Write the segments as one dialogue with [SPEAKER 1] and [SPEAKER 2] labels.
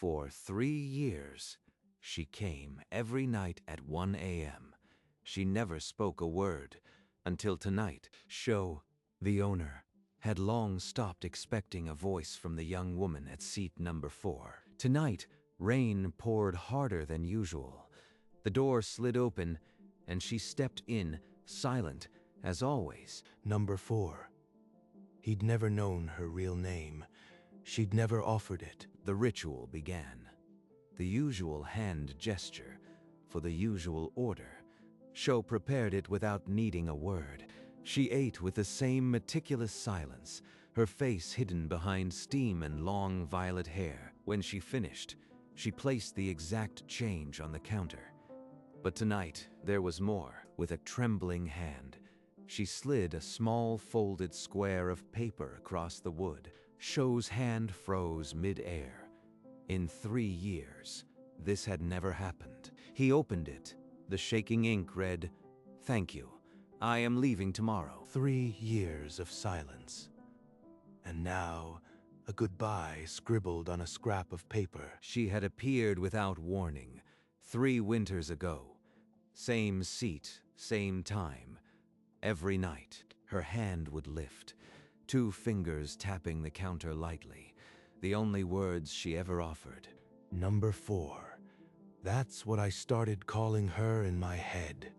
[SPEAKER 1] For 3 years, she came every night at 1 a.m. She never spoke a word until tonight. Sho, the owner, had long stopped expecting a voice from the young woman at seat number 4. Tonight, rain poured harder than usual. The door slid open, and she stepped in, silent as always.
[SPEAKER 2] Number 4. He'd never known her real name. She'd never offered it.
[SPEAKER 1] The ritual began. The usual hand gesture for the usual order. Sho prepared it without needing a word. She ate with the same meticulous silence, her face hidden behind steam and long violet hair. When she finished, she placed the exact change on the counter. But tonight, there was more. With a trembling hand, she slid a small folded square of paper across the wood. Sho's hand froze mid-air. In 3 years, this had never happened. He opened it. The shaking ink read, "Thank you. I am leaving tomorrow."
[SPEAKER 2] 3 years of silence. And now, a goodbye scribbled on a scrap of paper.
[SPEAKER 1] She had appeared without warning 3 winters ago. Same seat, same time. Every night, her hand would lift, 2 fingers tapping the counter lightly. The only words she ever offered.
[SPEAKER 2] Number 4. That's what I started calling her in my head.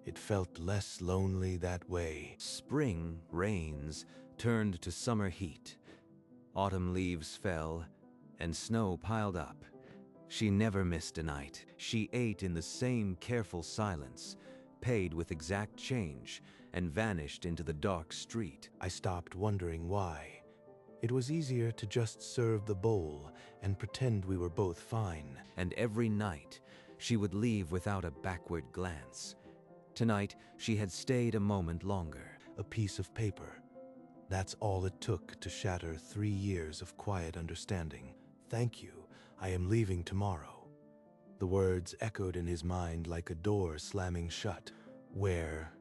[SPEAKER 2] It felt less lonely that way.
[SPEAKER 1] Spring rains turned to summer heat. Autumn leaves fell, and snow piled up. She never missed a night. She ate in the same careful silence, paid with exact change, and vanished into the dark street.
[SPEAKER 2] I stopped wondering why. It was easier to just serve the bowl and pretend we were both fine.
[SPEAKER 1] And every night, she would leave without a backward glance. Tonight, she had stayed a moment longer.
[SPEAKER 2] A piece of paper. That's all it took to shatter 3 years of quiet understanding. Thank you. I am leaving tomorrow. The words echoed in his mind like a door slamming shut. Where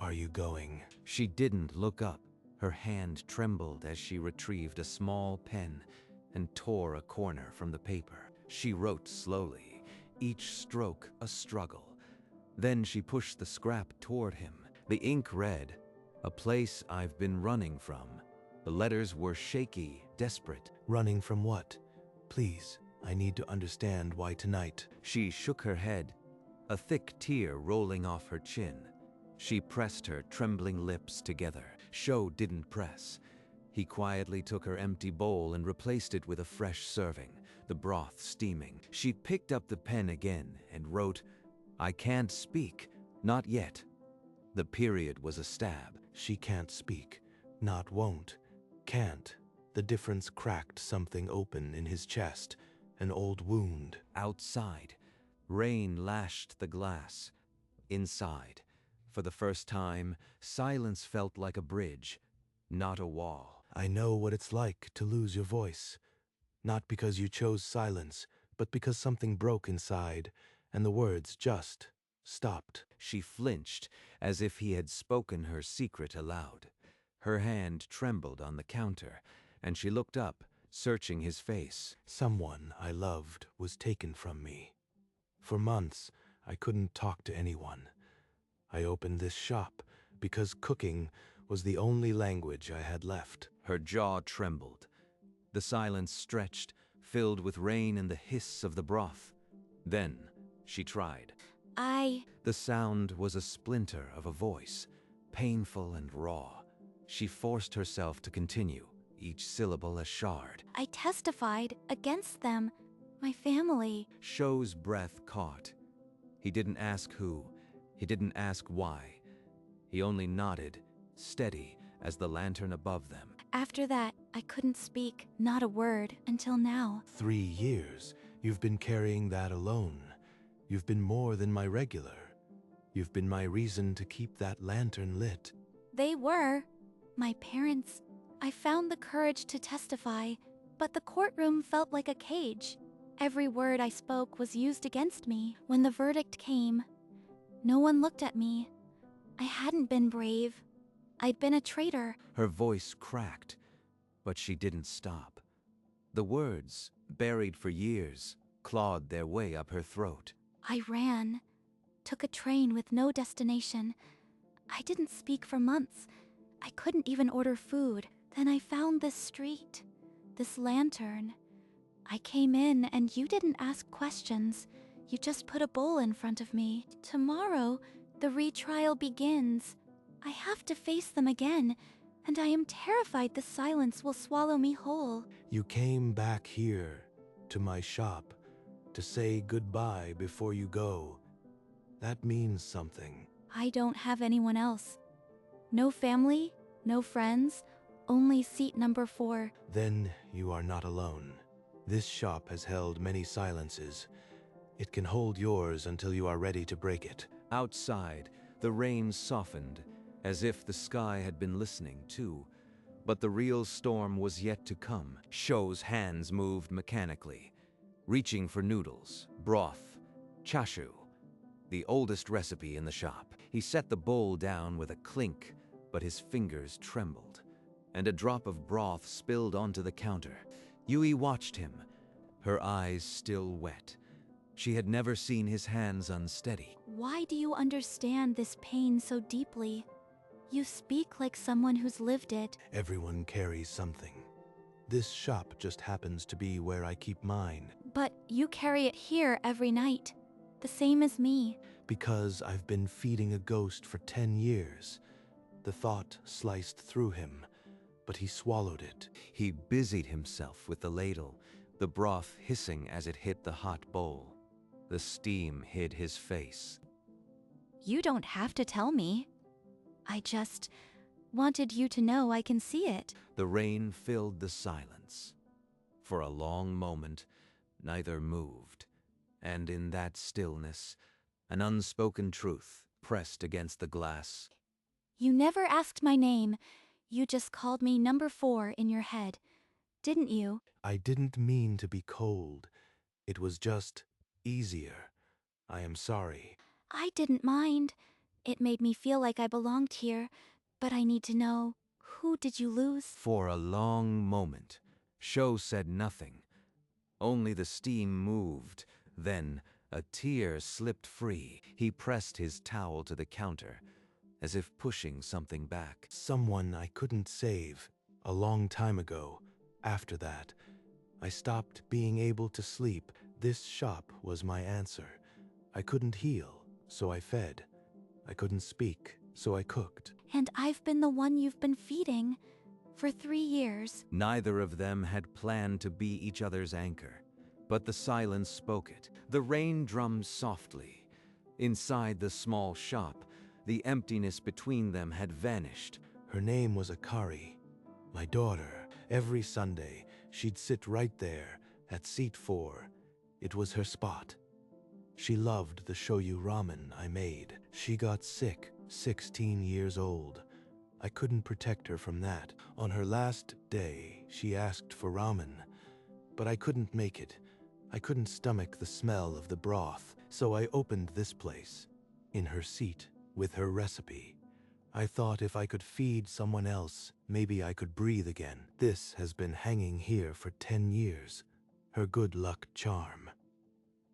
[SPEAKER 2] are you going?
[SPEAKER 1] She didn't look up. Her hand trembled as she retrieved a small pen and tore a corner from the paper. She wrote slowly, each stroke a struggle. Then she pushed the scrap toward him. The ink read, "A place I've been running from." The letters were shaky, desperate.
[SPEAKER 2] Running from what? Please, I need to understand why tonight.
[SPEAKER 1] She shook her head, a thick tear rolling off her chin. She pressed her trembling lips together. Sho didn't press. He quietly took her empty bowl and replaced it with a fresh serving, the broth steaming. She picked up the pen again and wrote, "I can't speak, not yet." The period was a stab.
[SPEAKER 2] She can't speak, not won't, can't. The difference cracked something open in his chest, an old wound.
[SPEAKER 1] Outside, rain lashed the glass. Inside, for the first time, silence felt like a bridge, not a wall.
[SPEAKER 2] I know what it's like to lose your voice. Not because you chose silence, but because something broke inside, and the words just stopped.
[SPEAKER 1] She flinched, as if he had spoken her secret aloud. Her hand trembled on the counter, and she looked up, searching his face.
[SPEAKER 2] Someone I loved was taken from me. For months, I couldn't talk to anyone. I opened this shop because cooking was the only language I had left.
[SPEAKER 1] Her jaw trembled. The silence stretched, filled with rain and the hiss of the broth. Then she tried.
[SPEAKER 3] The
[SPEAKER 1] sound was a splinter of a voice, painful and raw. She forced herself to continue, each syllable a shard.
[SPEAKER 3] I testified against them, my family.
[SPEAKER 1] Sho's breath caught. He didn't ask who. He didn't ask why. He only nodded, steady as the lantern above them.
[SPEAKER 3] After that, I couldn't speak, not a word, until now.
[SPEAKER 2] 3 years. You've been carrying that alone. You've been more than my regular. You've been my reason to keep that lantern lit.
[SPEAKER 3] They were my parents. I found the courage to testify, but the courtroom felt like a cage. Every word I spoke was used against me. When the verdict came, no one looked at me. I hadn't been brave. I'd been a traitor.
[SPEAKER 1] Her voice cracked, but she didn't stop. The words buried for years, clawed their way up her throat.
[SPEAKER 3] I ran, took a train with no destination. I didn't speak for months. I couldn't even order food. Then I found this street, this lantern. I came in and you didn't ask questions. You just put a bowl in front of me. Tomorrow, the retrial begins. I have to face them again, and I am terrified the silence will swallow me whole.
[SPEAKER 2] You came back here, to my shop, to say goodbye before you go. That means something.
[SPEAKER 3] I don't have anyone else. No family, no friends, only seat number 4.
[SPEAKER 2] Then you are not alone. This shop has held many silences. It can hold yours until you are ready to break it.
[SPEAKER 1] Outside, the rain softened, as if the sky had been listening too. But the real storm was yet to come. Shou's hands moved mechanically, reaching for noodles, broth, chashu, the oldest recipe in the shop. He set the bowl down with a clink, but his fingers trembled, and a drop of broth spilled onto the counter. Yui watched him, her eyes still wet. She had never seen his hands unsteady.
[SPEAKER 3] Why do you understand this pain so deeply? You speak like someone who's lived it.
[SPEAKER 2] Everyone carries something. This shop just happens to be where I keep mine.
[SPEAKER 3] But you carry it here every night, the same as me.
[SPEAKER 2] Because I've been feeding a ghost for 10 years. The thought sliced through him, but he swallowed it.
[SPEAKER 1] He busied himself with the ladle, the broth hissing as it hit the hot bowl. The steam hid his face.
[SPEAKER 3] You don't have to tell me. I just wanted you to know I can see it.
[SPEAKER 1] The rain filled the silence. For a long moment, neither moved, and in that stillness, an unspoken truth pressed against the glass.
[SPEAKER 3] You never asked my name. You just called me number 4 in your head, didn't you?
[SPEAKER 2] I didn't mean to be cold. It was just easier. I am sorry.
[SPEAKER 3] I didn't mind. It made me feel like I belonged here, but I need to know, who did you lose?
[SPEAKER 1] For a long moment, Sho said nothing. Only the steam moved. Then a tear slipped free. He pressed his towel to the counter, as if pushing something back.
[SPEAKER 2] Someone I couldn't save. A long time ago. After that, I stopped being able to sleep. This shop was my answer. I couldn't heal, so I fed. I couldn't speak, so I cooked.
[SPEAKER 3] And I've been the one you've been feeding for 3 years.
[SPEAKER 1] Neither of them had planned to be each other's anchor, but the silence spoke it. The rain drummed softly. Inside the small shop, the emptiness between them had vanished.
[SPEAKER 2] Her name was Akari, my daughter. Every Sunday, she'd sit right there at seat 4. It was her spot. She loved the shoyu ramen I made. She got sick, 16 years old. I couldn't protect her from that. On her last day, she asked for ramen, but I couldn't make it. I couldn't stomach the smell of the broth, so I opened this place, in her seat, with her recipe. I thought if I could feed someone else, maybe I could breathe again. This has been hanging here for 10 years. Her good luck charm.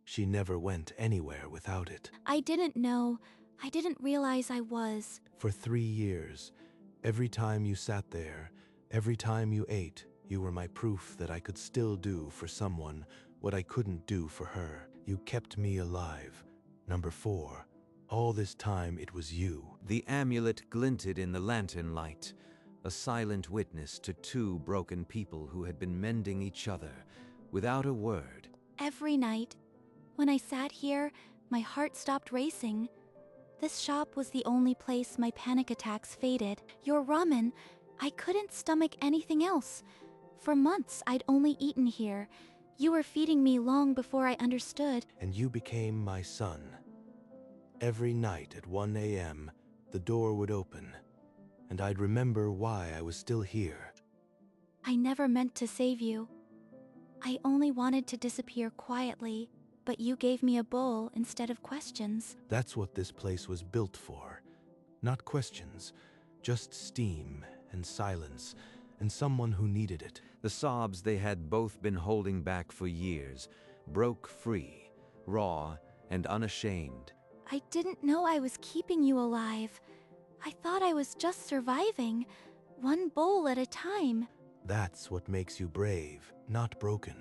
[SPEAKER 2] She never went anywhere without it.
[SPEAKER 3] I didn't know. I didn't realize I was.
[SPEAKER 2] For 3 years, every time you sat there, every time you ate, you were my proof that I could still do for someone what I couldn't do for her. You kept me alive. Number 4. All this time it was you.
[SPEAKER 1] The amulet glinted in the lantern light, a silent witness to 2 broken people who had been mending each other without a word.
[SPEAKER 3] Every night, when I sat here, my heart stopped racing. This shop was the only place my panic attacks faded. Your ramen, I couldn't stomach anything else. For months, I'd only eaten here. You were feeding me long before I understood.
[SPEAKER 2] And you became my son. Every night at 1 a.m., the door would open, and I'd remember why I was still here.
[SPEAKER 3] I never meant to save you. I only wanted to disappear quietly, but you gave me a bowl instead of questions.
[SPEAKER 2] That's what this place was built for. Not questions, just steam and silence, and someone who needed it.
[SPEAKER 1] The sobs they had both been holding back for years broke free, raw and unashamed.
[SPEAKER 3] I didn't know I was keeping you alive. I thought I was just surviving, one bowl at a time.
[SPEAKER 2] That's what makes you brave, not broken.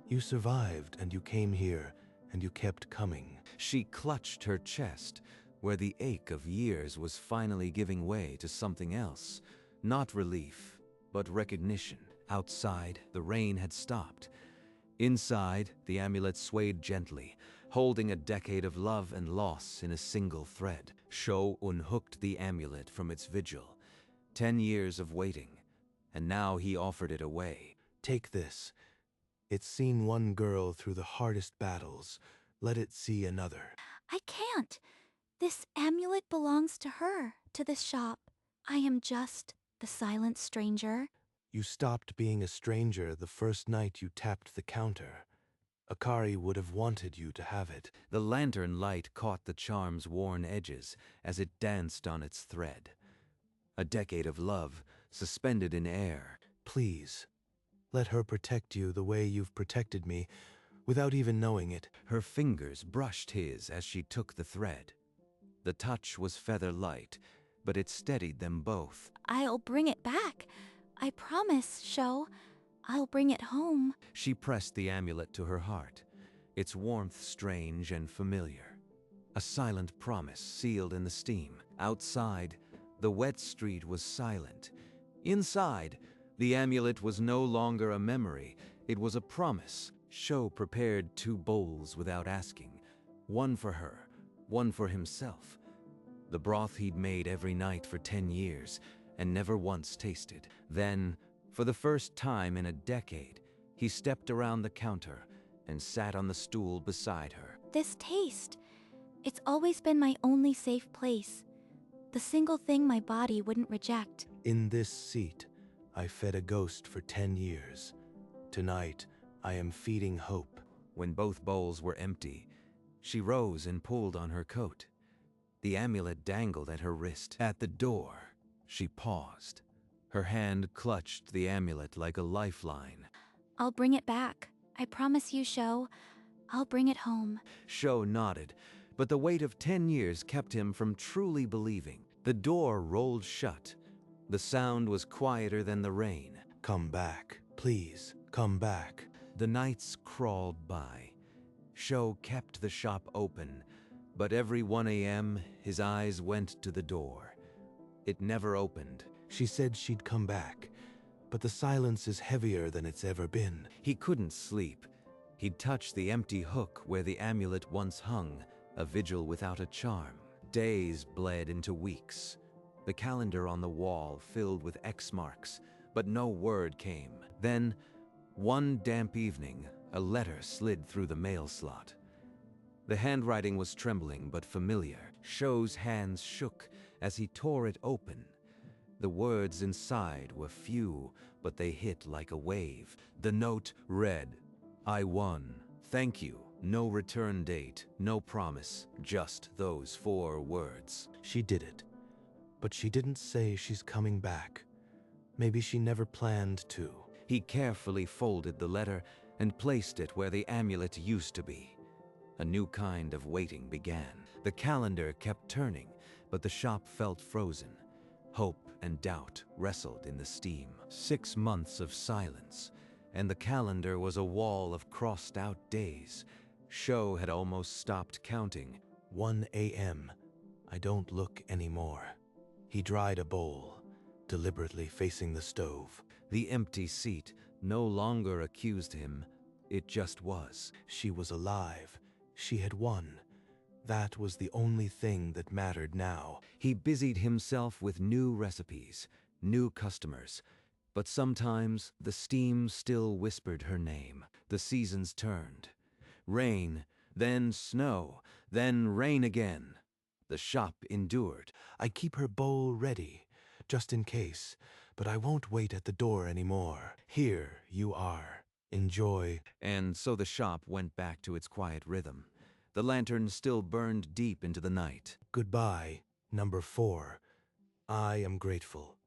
[SPEAKER 2] You survived and you came here and you kept coming.
[SPEAKER 1] She clutched her chest, where the ache of years was finally giving way to something else. Not relief, but recognition. Outside, the rain had stopped. Inside, the amulet swayed gently, holding a decade of love and loss in a single thread. Shou unhooked the amulet from its vigil. 10 years of waiting, and now he offered it away.
[SPEAKER 2] Take this. It's seen one girl through the hardest battles. Let it see another.
[SPEAKER 3] I can't. This amulet belongs to her, to this shop. I am just the silent stranger.
[SPEAKER 2] You stopped being a stranger the first night you tapped the counter. Akari would have wanted you to have it.
[SPEAKER 1] The lantern light caught the charm's worn edges as it danced on its thread. A decade of love, suspended in air.
[SPEAKER 2] Please, let her protect you the way you've protected me, without even knowing it.
[SPEAKER 1] Her fingers brushed his as she took the thread. The touch was feather light, but it steadied them both.
[SPEAKER 3] I'll bring it back. I promise, Shou. I'll bring it home.
[SPEAKER 1] She pressed the amulet to her heart, its warmth strange and familiar. A silent promise sealed in the steam. Outside, the wet street was silent. Inside, the amulet was no longer a memory, it was a promise. Shou prepared 2 bowls without asking, one for her, one for himself. The broth he'd made every night for 10 years and never once tasted. Then, for the first time in a decade, he stepped around the counter and sat on the stool beside her.
[SPEAKER 3] This taste. It's always been my only safe place. The single thing my body wouldn't reject.
[SPEAKER 2] In this seat, I fed a ghost for 10 years. Tonight, I am feeding hope.
[SPEAKER 1] When both bowls were empty, she rose and pulled on her coat. The amulet dangled at her wrist. At the door, she paused. Her hand clutched the amulet like a lifeline.
[SPEAKER 3] I'll bring it back. I promise you, Shou. I'll bring it home.
[SPEAKER 1] Shou nodded, but the weight of 10 years kept him from truly believing. The door rolled shut. The sound was quieter than the rain.
[SPEAKER 2] Come back, please, come back.
[SPEAKER 1] The nights crawled by. Shou kept the shop open, but every 1 a.m. his eyes went to the door. It never opened.
[SPEAKER 2] She said she'd come back, but the silence is heavier than it's ever been.
[SPEAKER 1] He couldn't sleep. He'd touch the empty hook where the amulet once hung, a vigil without a charm. Days bled into weeks. The calendar on the wall filled with X marks, but no word came. Then, one damp evening, a letter slid through the mail slot. The handwriting was trembling but familiar. Shou's hands shook as he tore it open. The words inside were few, but they hit like a wave. The note read, "I won. Thank you. No return date, no promise, just those 4 words."
[SPEAKER 2] She did it, but she didn't say she's coming back. Maybe she never planned to.
[SPEAKER 1] He carefully folded the letter and placed it where the amulet used to be. A new kind of waiting began. The calendar kept turning, but the shop felt frozen. Hope and doubt wrestled in the steam. 6 months of silence, and the calendar was a wall of crossed-out days. Shou had almost stopped counting.
[SPEAKER 2] 1 a.m. I don't look anymore. He dried a bowl, deliberately facing the stove.
[SPEAKER 1] The empty seat no longer accused him. It just was.
[SPEAKER 2] She was alive. She had won. That was the only thing that mattered now.
[SPEAKER 1] He busied himself with new recipes, new customers. But sometimes the steam still whispered her name. The seasons turned. Rain, then snow, then rain again. The shop endured.
[SPEAKER 2] I keep her bowl ready, just in case, but I won't wait at the door anymore. Here you are. Enjoy.
[SPEAKER 1] And so the shop went back to its quiet rhythm. The lantern still burned deep into the night.
[SPEAKER 2] Goodbye, number 4. I am grateful.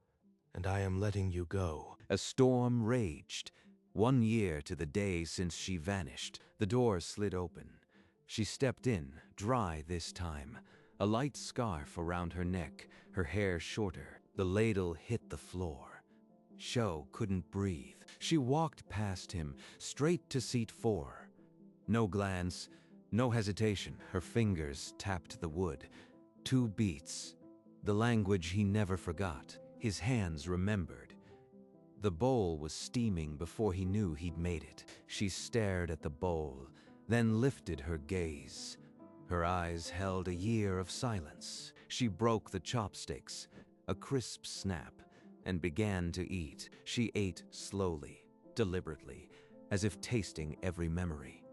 [SPEAKER 2] and I am letting you go.
[SPEAKER 1] A storm raged. 1 year to the day since she vanished. The door slid open. She stepped in, dry this time, a light scarf around her neck, her hair shorter. The ladle hit the floor. Sho couldn't breathe. She walked past him, straight to seat 4. No glance, no hesitation. Her fingers tapped the wood. 2 beats. The language he never forgot. His hands remembered. The bowl was steaming before he knew he'd made it. She stared at the bowl, then lifted her gaze. Her eyes held a year of silence. She broke the chopsticks, a crisp snap, and began to eat. She ate slowly, deliberately, as if tasting every memory.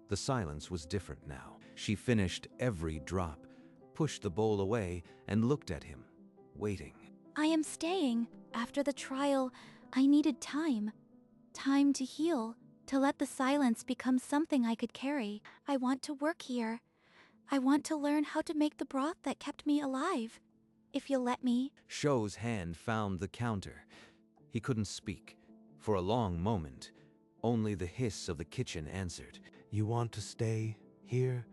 [SPEAKER 1] The silence was different now. She finished every drop, pushed the bowl away, and looked at him, waiting.
[SPEAKER 3] I am staying. After the trial, I needed time. Time to heal, to let the silence become something I could carry. I want to work here. I want to learn how to make the broth that kept me alive. If you'll let me.
[SPEAKER 1] Sho's hand found the counter. He couldn't speak. For a long moment, only the hiss of the kitchen answered.
[SPEAKER 2] You want to stay here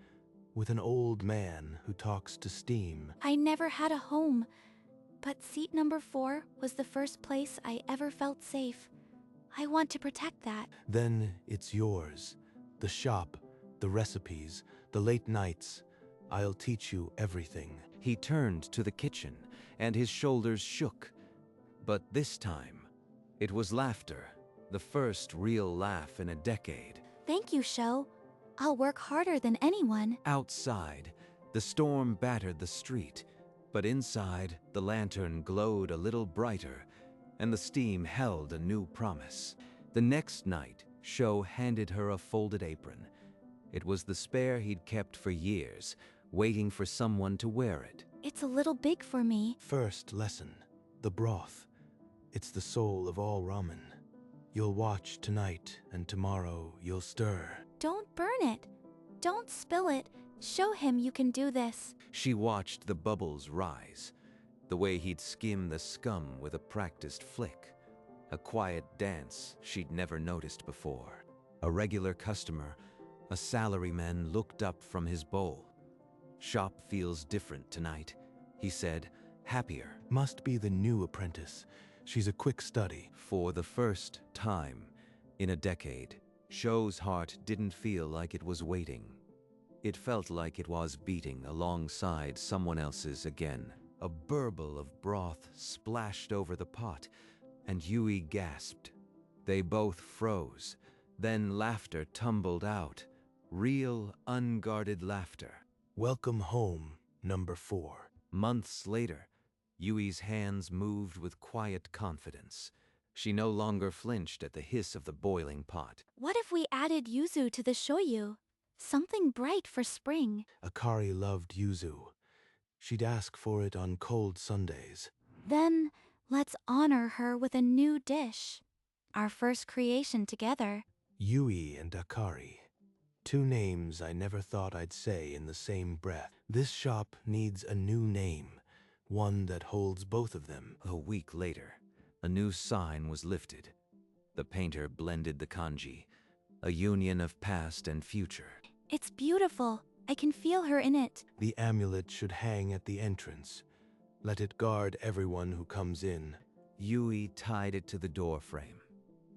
[SPEAKER 2] with an old man who talks to steam?
[SPEAKER 3] I never had a home, but seat number 4 was the first place I ever felt safe. I want to protect that.
[SPEAKER 2] Then it's yours. The shop, the recipes, the late nights. I'll teach you everything.
[SPEAKER 1] He turned to the kitchen, and his shoulders shook. But this time, it was laughter, the first real laugh in a decade.
[SPEAKER 3] Thank you, Sho. I'll work harder than anyone.
[SPEAKER 1] Outside, the storm battered the street, but inside, the lantern glowed a little brighter, and the steam held a new promise. The next night, Sho handed her a folded apron. It was the spare he'd kept for years, waiting for someone to wear it.
[SPEAKER 3] It's a little big for me.
[SPEAKER 2] First lesson, the broth. It's the soul of all ramen. You'll watch tonight, and tomorrow you'll stir.
[SPEAKER 3] Don't burn it. Don't spill it. Show him you can do this.
[SPEAKER 1] She watched the bubbles rise, the way he'd skim the scum with a practiced flick, a quiet dance she'd never noticed before. A regular customer, a salaryman, looked up from his bowl. Shop feels different tonight, he said, happier.
[SPEAKER 2] Must be the new apprentice. She's a quick study.
[SPEAKER 1] For the first time in a decade, Sho's heart didn't feel like it was waiting. It felt like it was beating alongside someone else's again. A burble of broth splashed over the pot, and Yui gasped. They both froze. Then laughter tumbled out. Real, unguarded laughter.
[SPEAKER 2] Welcome home, number 4.
[SPEAKER 1] Months later, Yui's hands moved with quiet confidence. She no longer flinched at the hiss of the boiling pot.
[SPEAKER 3] What if we added yuzu to the shoyu? Something bright for spring.
[SPEAKER 2] Akari loved yuzu. She'd ask for it on cold Sundays.
[SPEAKER 3] Then, let's honor her with a new dish. Our first creation together.
[SPEAKER 2] Yui and Akari. 2 names I never thought I'd say in the same breath. This shop needs a new name, one that holds both of them.
[SPEAKER 1] A week later, a new sign was lifted. The painter blended the kanji, a union of past and future.
[SPEAKER 3] It's beautiful. I can feel her in it.
[SPEAKER 2] The amulet should hang at the entrance. Let it guard everyone who comes in.
[SPEAKER 1] Yui tied it to the door frame.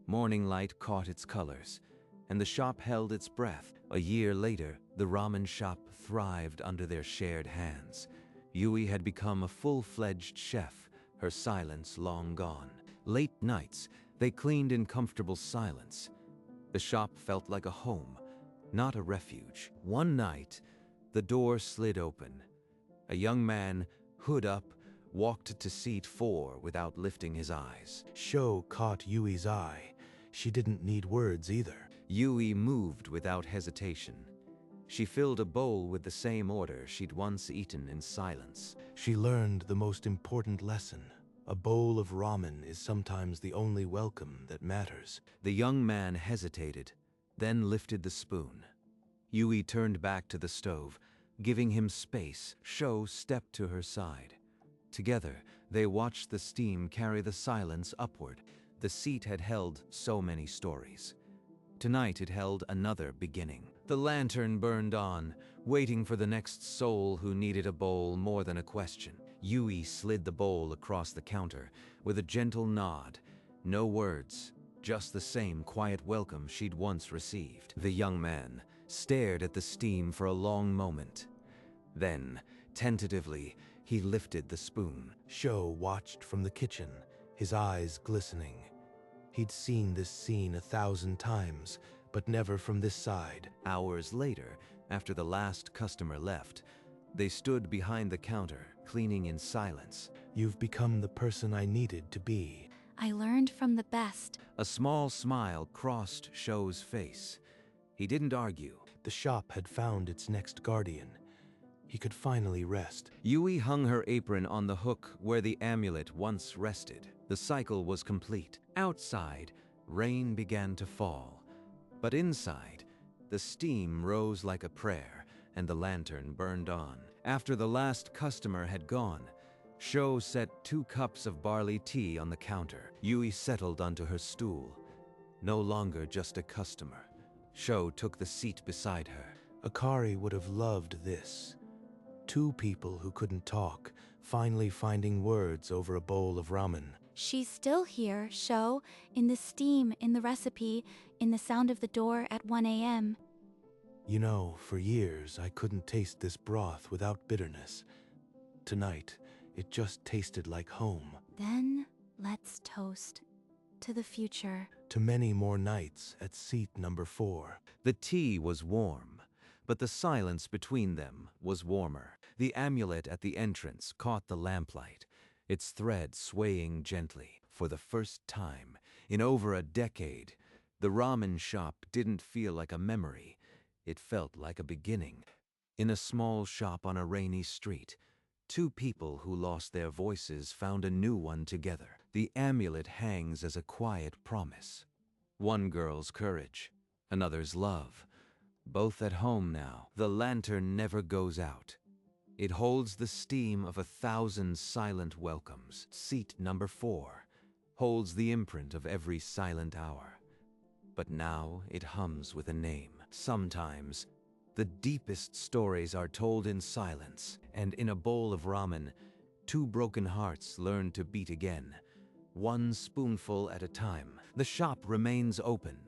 [SPEAKER 1] Morning light caught its colors, and the shop held its breath. A year later, the ramen shop thrived under their shared hands. Yui had become a full-fledged chef, her silence long gone. Late nights, they cleaned in comfortable silence. The shop felt like a home, not a refuge. One night, the door slid open. A young man, hood up, walked to seat 4 without lifting his eyes.
[SPEAKER 2] Sho caught Yui's eye. She didn't need words either.
[SPEAKER 1] Yui moved without hesitation. She filled a bowl with the same order she'd once eaten in silence.
[SPEAKER 2] She learned the most important lesson. A bowl of ramen is sometimes the only welcome that matters.
[SPEAKER 1] The young man hesitated, then lifted the spoon. Yui turned back to the stove, giving him space. Sho stepped to her side. Together, They watched the steam carry the silence upward. The seat had held so many stories. Tonight it held another beginning. The lantern burned on, waiting for the next soul who needed a bowl more than a question. Yui slid the bowl across the counter with a gentle nod. No words, just the same quiet welcome she'd once received. The young man stared at the steam for a long moment. Then, tentatively, he lifted the spoon.
[SPEAKER 2] Sho watched from the kitchen, his eyes glistening. He'd seen this scene 1,000 times, but never from this side.
[SPEAKER 1] Hours later, after the last customer left, they stood behind the counter, cleaning in silence.
[SPEAKER 2] You've become the person I needed to be.
[SPEAKER 3] I learned from the best.
[SPEAKER 1] A small smile crossed Sho's face. He didn't argue.
[SPEAKER 2] The shop had found its next guardian. He could finally rest.
[SPEAKER 1] Yui hung her apron on the hook where the amulet once rested. The cycle was complete. Outside, rain began to fall. But inside, the steam rose like a prayer, and the lantern burned on. After the last customer had gone, Sho set 2 cups of barley tea on the counter. Yui settled onto her stool. No longer just a customer. Sho took the seat beside her.
[SPEAKER 2] Akari would have loved this. 2 people who couldn't talk, finally finding words over a bowl of ramen.
[SPEAKER 3] She's still here, Sho, in the steam, in the recipe, in the sound of the door at 1 a.m.
[SPEAKER 2] You know, for years I couldn't taste this broth without bitterness. Tonight, it just tasted like home.
[SPEAKER 3] Then, let's toast. To the future.
[SPEAKER 2] To many more nights at seat number 4.
[SPEAKER 1] The tea was warm, but the silence between them was warmer. The amulet at the entrance caught the lamplight, its thread swaying gently. For the first time in over a decade, the ramen shop didn't feel like a memory. It felt like a beginning. In a small shop on a rainy street, 2 people who lost their voices found a new one together. The amulet hangs as a quiet promise. One girl's courage, another's love. Both at home now. The lantern never goes out. It holds the steam of 1,000 silent welcomes. Seat number 4 holds the imprint of every silent hour. But now it hums with a name. Sometimes, the deepest stories are told in silence, and in a bowl of ramen, 2 broken hearts learn to beat again, 1 spoonful at a time. The shop remains open,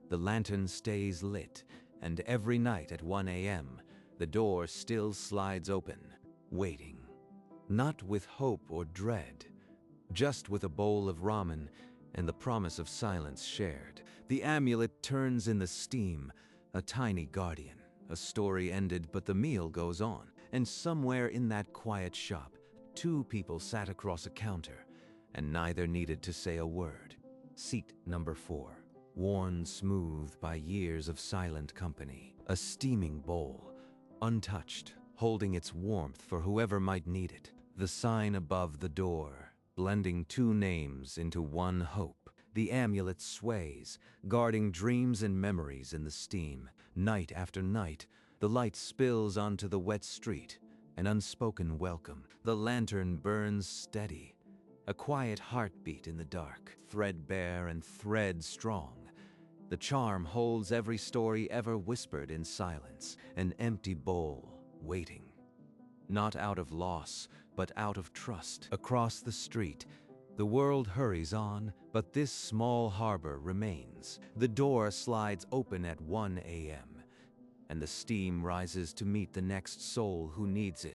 [SPEAKER 1] the lantern stays lit, and every night at 1 a.m., the door still slides open, waiting. Not with hope or dread, just with a bowl of ramen and the promise of silence shared. The amulet turns in the steam, a tiny guardian. A story ended, but the meal goes on. And somewhere in that quiet shop, 2 people sat across a counter, and neither needed to say a word. Seat number 4, worn smooth by years of silent company. A steaming bowl, untouched, holding its warmth for whoever might need it. The sign above the door, blending 2 names into one hope. The amulet sways, guarding dreams and memories in the steam. Night after night, the light spills onto the wet street, an unspoken welcome. The lantern burns steady, a quiet heartbeat in the dark, threadbare and thread strong. The charm holds every story ever whispered in silence, an empty bowl, waiting. Not out of loss, but out of trust. Across the street, the world hurries on, but this small harbor remains. The door slides open at 1 a.m., and the steam rises to meet the next soul who needs it.